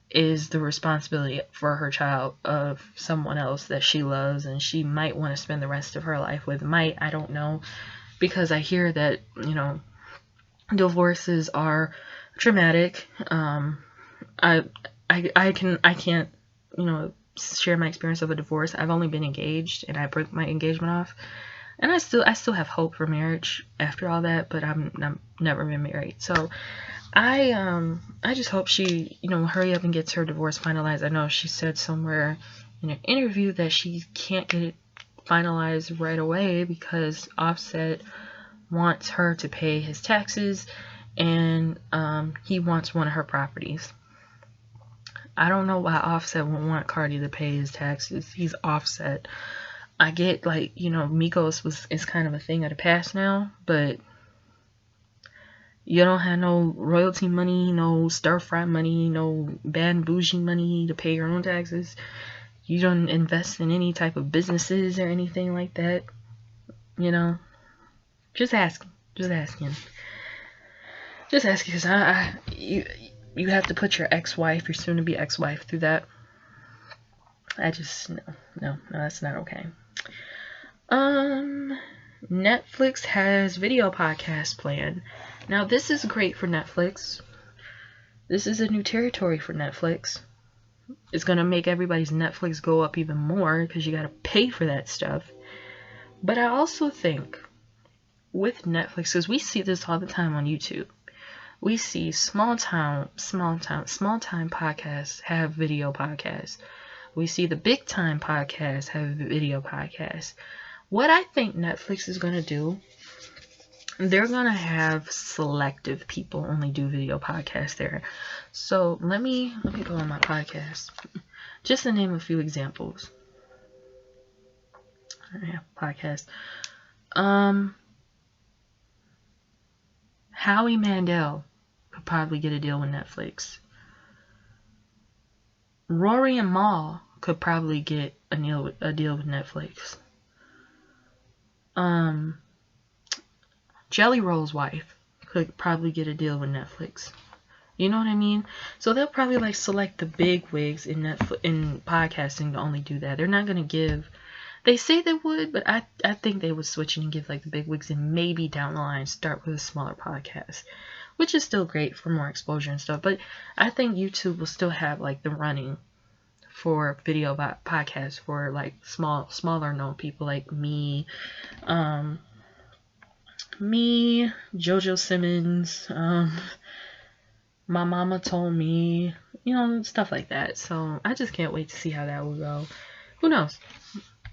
is the responsibility for her child of someone else that she loves and she might want to spend the rest of her life with. I don't know, because I hear that, divorces are traumatic. I can't, share my experience of a divorce. I've only been engaged and I broke my engagement off, and I still have hope for marriage after all that, but I'm never been married. So I just hope she, hurry up and gets her divorce finalized. I know she said somewhere in an interview that she can't get it finalized right away because Offset wants her to pay his taxes, and he wants one of her properties. I don't know why Offset won't want Cardi to pay his taxes. He's Offset. I get, Migos is kind of a thing of the past now, but you don't have no royalty money, no stir-fry money, no bad and bougie money to pay your own taxes. You don't invest in any type of businesses or anything like that. Just asking. Because you have to put your ex-wife, your soon-to-be ex-wife, through that. No, that's not okay. Netflix has video podcast planned. Now, this is great for Netflix. This is a new territory for Netflix. It's going to make everybody's Netflix go up even more because you got to pay for that stuff. But I also think with Netflix, because we see this all the time on YouTube, we see small time podcasts have video podcasts. We see the big time podcasts have video podcasts. What I think Netflix is going to do, they're going to have selective people only do video podcasts there. So let me go on my podcast. Just to name a few examples. Podcast. Howie Mandel could probably get a deal with Netflix. Rory and Mal could probably get a deal with Netflix. Jelly Roll's wife could probably get a deal with Netflix. You know what I mean? So they'll probably select the big wigs in podcasting to only do that. They're not gonna give. They say they would, but I think they would switch and give the big wigs and maybe down the line start with a smaller podcast, which is still great for more exposure and stuff. But I think YouTube will still have the running for video podcasts for smaller known people like me, JoJo Simmons, my mama told me, stuff like that. So I just can't wait to see how that will go. Who knows?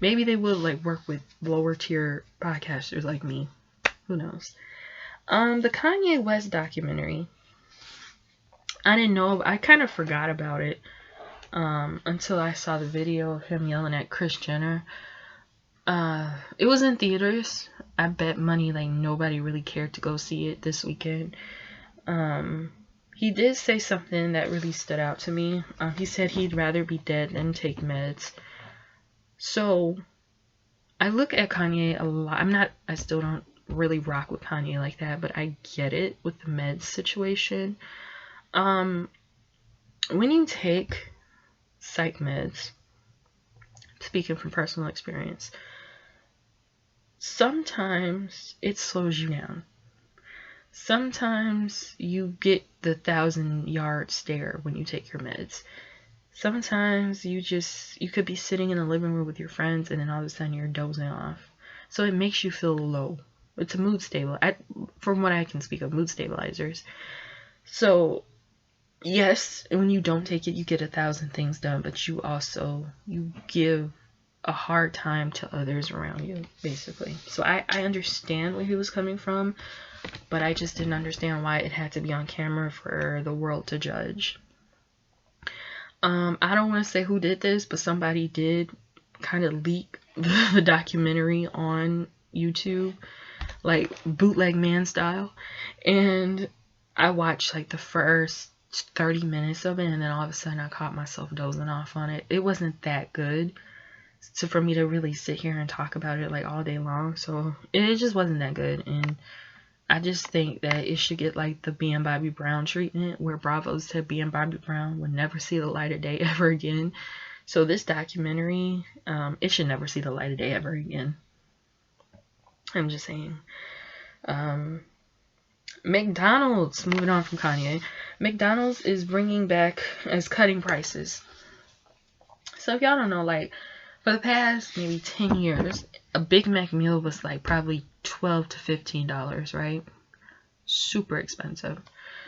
Maybe they will work with lower tier podcasters like me. Who knows? The Kanye West documentary. I didn't know. I kind of forgot about it until I saw the video of him yelling at Kris Jenner. It was in theaters. I bet money nobody really cared to go see it this weekend. He did say something that really stood out to me. He said he'd rather be dead than take meds. So, I look at Kanye a lot. I still don't really rock with Kanye like that, but I get it with the meds situation. When you take psych meds, speaking from personal experience, sometimes it slows you down. Sometimes you get the 1,000-yard stare when you take your meds. Sometimes you could be sitting in the living room with your friends and then all of a sudden you're dozing off. So it makes you feel low. It's a mood stabilizer. From what I can speak of, mood stabilizers. So yes, when you don't take it, you get 1,000 things done, but you give a hard time to others around you, basically. So I understand where he was coming from, but I just didn't understand why it had to be on camera for the world to judge. I don't want to say who did this, but somebody did kind of leak the documentary on YouTube, like bootleg man style, and I watched like the first 30 minutes of it, and then all of a sudden I caught myself dozing off on it. It wasn't that good for me to really sit here and talk about it like all day long, so it just wasn't that good. And I just think that it should get like the B and Bobby Brown treatment, where Bravo said B and Bobby Brown would never see the light of day ever again. So this documentary, it should never see the light of day ever again. I'm just saying. McDonald's, moving on from Kanye, McDonald's is bringing back as cutting prices. So if y'all don't know, like, for the past maybe 10 years, a Big Mac meal was like probably $12 to $15, right? Super expensive.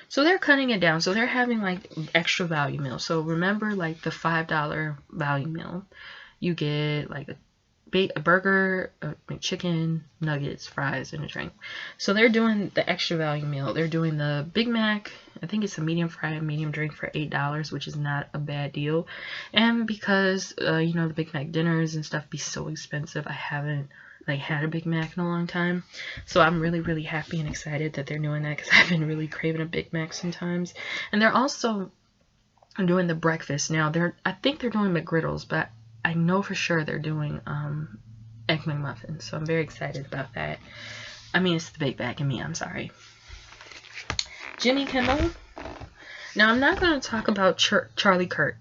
So they're cutting it down. So they're having like extra value meals. So remember, like the $5 value meal, you get like a burger, a McChicken, nuggets, fries, and a drink. So they're doing the extra value meal. They're doing the Big Mac, I think it's a medium fry, medium drink for $8, which is not a bad deal. And because, you know, the Big Mac dinners and stuff be so expensive, I haven't like had a Big Mac in a long time. So I'm really, really happy and excited that they're doing that, because I've been really craving a Big Mac sometimes. And they're also doing the breakfast now. I think they're doing McGriddles, but I know for sure they're doing Egg McMuffins, so I'm very excited about that. I mean, it's the Big Mac and me, I'm sorry. Jimmy Kimmel. Now, I'm not going to talk about Charlie Kirk.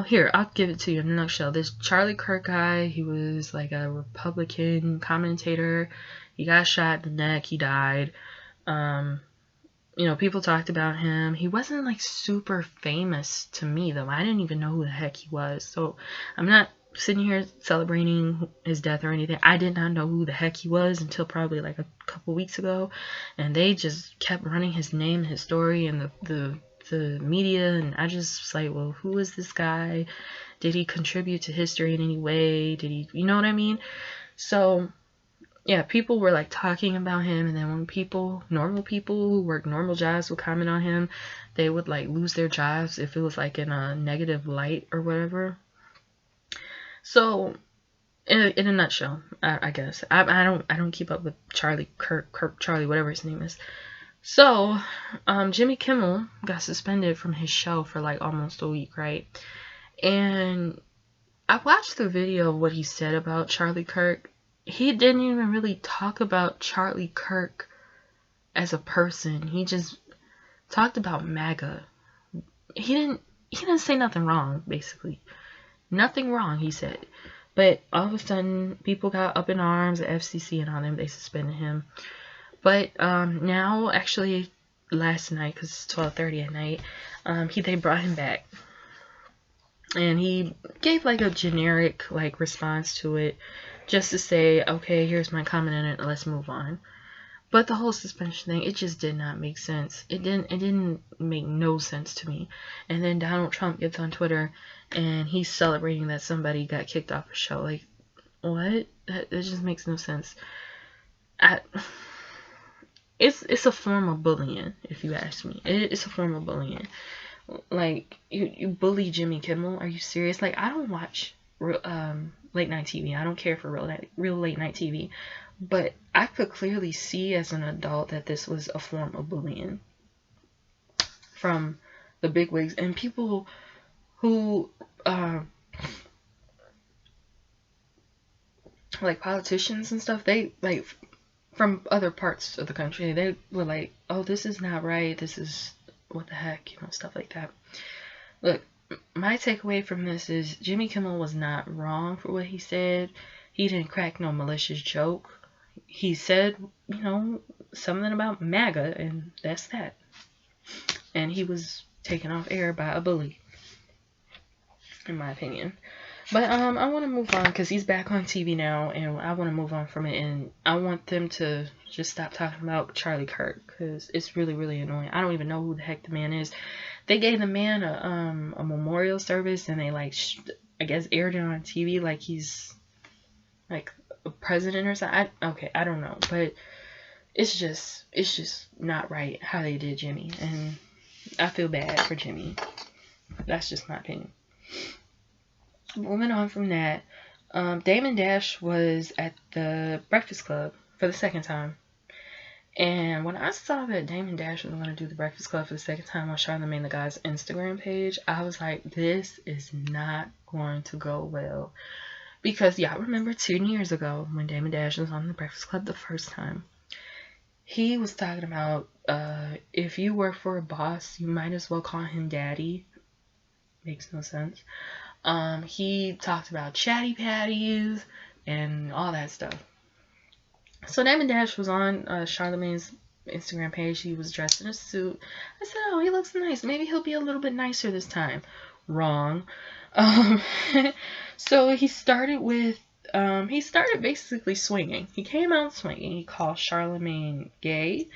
Here, I'll give it to you in a nutshell. This Charlie Kirk guy, he was like a Republican commentator. He got shot in the neck. He died. You know, people talked about him. He wasn't like super famous to me, though. I didn't even know who the heck he was. So I'm not sitting here celebrating his death or anything. I did not know who the heck he was until probably like a couple weeks ago. And they just kept running his name, his story, and the media. And I just was like, well, who is this guy? Did he contribute to history in any way? Did he, you know what I mean? So yeah, people were like talking about him, and then when normal people who work normal jobs would comment on him, they would like lose their jobs if it was like in a negative light or whatever. So in a nutshell, I guess I don't keep up with Charlie Kirk, Charlie, whatever his name is. So Jimmy Kimmel got suspended from his show for like almost a week, right? And I watched the video of what he said about Charlie Kirk. He didn't even really talk about Charlie Kirk as a person. He just talked about MAGA. He didn't say nothing wrong, basically. Nothing wrong, he said. But all of a sudden, people got up in arms, the FCC and all them, they suspended him. But now, actually, last night, because it's 12:30 at night, they brought him back. And he gave like a generic like response to it, just to say, okay, here's my comment on it, let's move on. But the whole suspension thing, it just did not make sense. It didn't make no sense to me. And then Donald Trump gets on Twitter and he's celebrating that somebody got kicked off a show. Like, what? That just makes no sense. It's a form of bullying, if you ask me. It's a form of bullying. Like, you bully Jimmy Kimmel? Are you serious? Like, I don't watch late night TV. I don't care for real late night TV. But I could clearly see as an adult that this was a form of bullying from the bigwigs and people who like politicians and stuff. They like from other parts of the country. They were like, "Oh, this is not right. This is what the heck," you know, stuff like that. Look, my takeaway from this is Jimmy Kimmel was not wrong for what he said. He didn't crack no malicious joke. He said, you know, something about MAGA, and that's that. And he was taken off air by a bully, in my opinion. But I want to move on because he's back on TV now, and I want to move on from it. And I want them to just stop talking about Charlie Kirk because it's really, really annoying. I don't even know who the heck the man is. They gave the man a memorial service, and they like I guess aired it on TV like he's like a president or something. I don't know, but it's just not right how they did Jimmy, and I feel bad for Jimmy. That's just my opinion. Moving on from that, Damon Dash was at the Breakfast Club for the second time. And when I saw that Damon Dash was going to do the Breakfast Club for the second time on Charlamagne the Guy's Instagram page, I was like, this is not going to go well. Because y'all remember 2 years ago when Damon Dash was on the Breakfast Club the first time, he was talking about if you work for a boss, you might as well call him daddy. Makes no sense. He talked about chatty patties and all that stuff. So Damon Dash was on Charlamagne's Instagram page. He was dressed in a suit. I said, oh, he looks nice. Maybe he'll be a little bit nicer this time. Wrong. So he started basically swinging. He came out swinging. He called Charlamagne gay.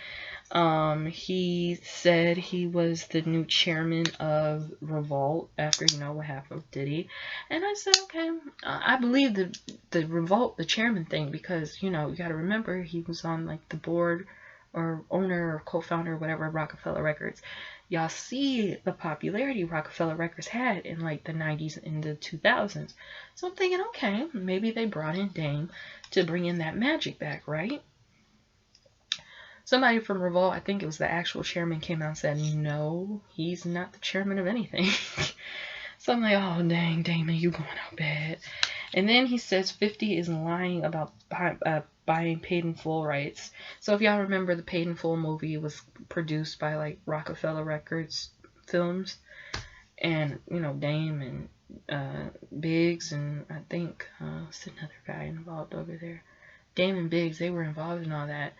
He said he was the new chairman of Revolt after, what happened with Diddy. And I said, okay, I believe the Revolt, the chairman thing, because, you got to remember he was on like the board or owner or co-founder or whatever of Rockefeller Records. Y'all see the popularity Rockefeller Records had in like the 90s and the 2000s. So I'm thinking, okay, maybe they brought in Dame to bring in that magic back, right? Somebody from Revolt, I think it was the actual chairman, came out and said, no, he's not the chairman of anything. So I'm like, oh, dang, Damon, you going out bad. And then he says 50 is lying about buying Paid in Full rights. So if y'all remember, the Paid in Full movie was produced by like Rockefeller Records Films. And, Dame and Biggs and I think what's another guy involved over there? Dame and Biggs, they were involved in all that.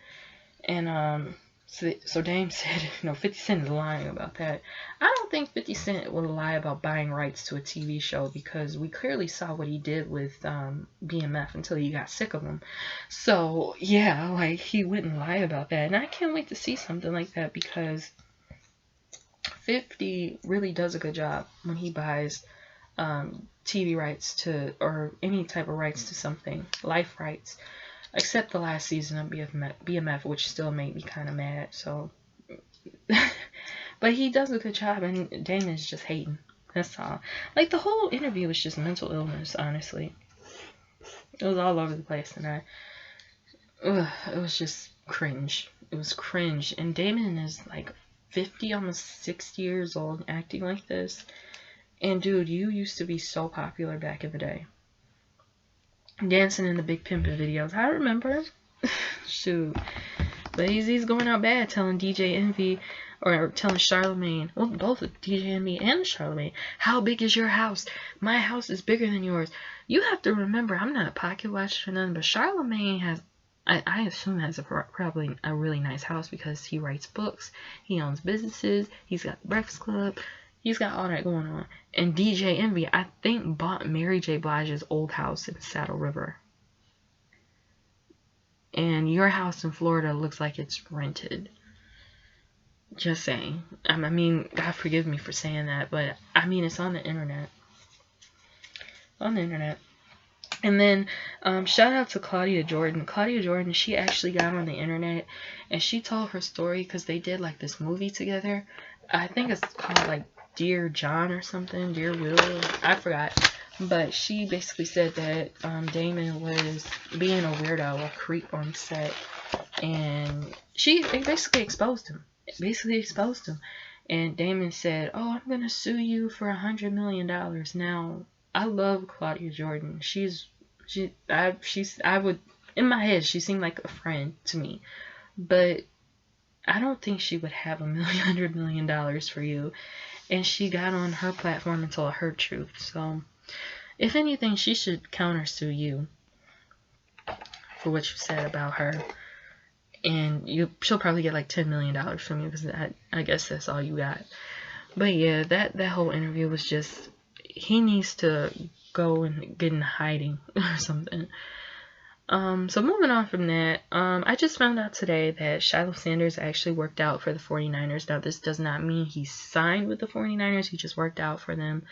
And so Dame said, 50 Cent is lying about that. I don't think 50 Cent will lie about buying rights to a TV show because we clearly saw what he did with BMF until he got sick of him. So, yeah, like, he wouldn't lie about that. And I can't wait to see something like that because 50 really does a good job when he buys TV rights to, or any type of rights to something, life rights. Except the last season of BMF, which still made me kind of mad. So, but he does a good job, and Damon's just hating. That's all. Like, the whole interview was just mental illness, honestly. It was all over the place, and it was just cringe. It was cringe. And Damon is like 50, almost 60 years old, acting like this. And dude, you used to be so popular back in the day. Dancing in the Big Pimpin' videos. I remember. Shoot. But he's going out bad telling DJ Envy, or telling Charlamagne, well, both DJ Envy and Charlamagne, how big is your house? My house is bigger than yours. You have to remember, I'm not a pocket watcher or nothing, but Charlamagne has, I assume has probably a really nice house because he writes books, he owns businesses, he's got the Breakfast Club, he's got all that going on. And DJ Envy, I think, bought Mary J. Blige's old house in Saddle River. And your house in Florida looks like it's rented. Just saying. I mean, God forgive me for saying that, but I mean, it's on the internet. On the internet. And then, shout out to Claudia Jordan. Claudia Jordan, she actually got on the internet and she told her story because they did like this movie together. I think it's called like Dear John or something, Dear Will, I forgot. But she basically said that Damon was being a weirdo, a creep on set, and they basically exposed him. And Damon said, "Oh, I'm gonna sue you for $100 million." Now, I love Claudia Jordan. I would, in my head, she seemed like a friend to me, but I don't think she would have $100 million for you. And she got on her platform and told her truth. So, if anything, she should countersue you for what you said about her. And she'll probably get like $10 million from you because I guess that's all you got. But yeah, that whole interview was just, he needs to go and get in hiding or something. So moving on from that, I just found out today that Shiloh Sanders actually worked out for the 49ers. Now, this does not mean he signed with the 49ers. He just worked out for them.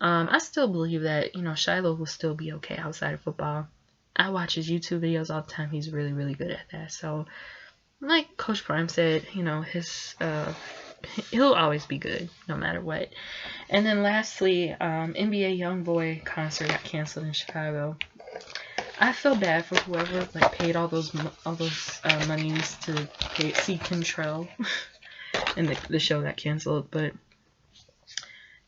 I still believe that, Shiloh will still be okay outside of football. I watch his YouTube videos all the time. He's really, really good at that. So, like Coach Prime said, he'll always be good no matter what. And then lastly, NBA YoungBoy concert got canceled in Chicago. I feel bad for whoever paid all those monies to see Kimmel, and the show got canceled. But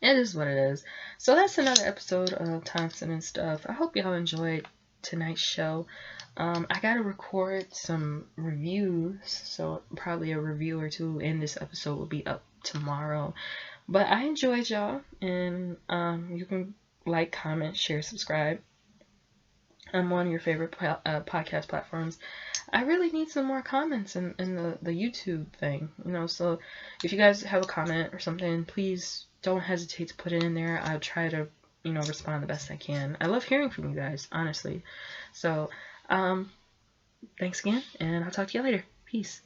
it is what it is. So that's another episode of Thompson and Stuff. I hope y'all enjoyed tonight's show. I gotta record some reviews, so probably a review or two in this episode will be up tomorrow. But I enjoyed y'all, and you can like, comment, share, subscribe. I'm one of your favorite podcast platforms. I really need some more comments in the YouTube thing, so if you guys have a comment or something, please don't hesitate to put it in there. I'll try to, respond the best I can. I love hearing from you guys, honestly. So, thanks again, and I'll talk to you later. Peace.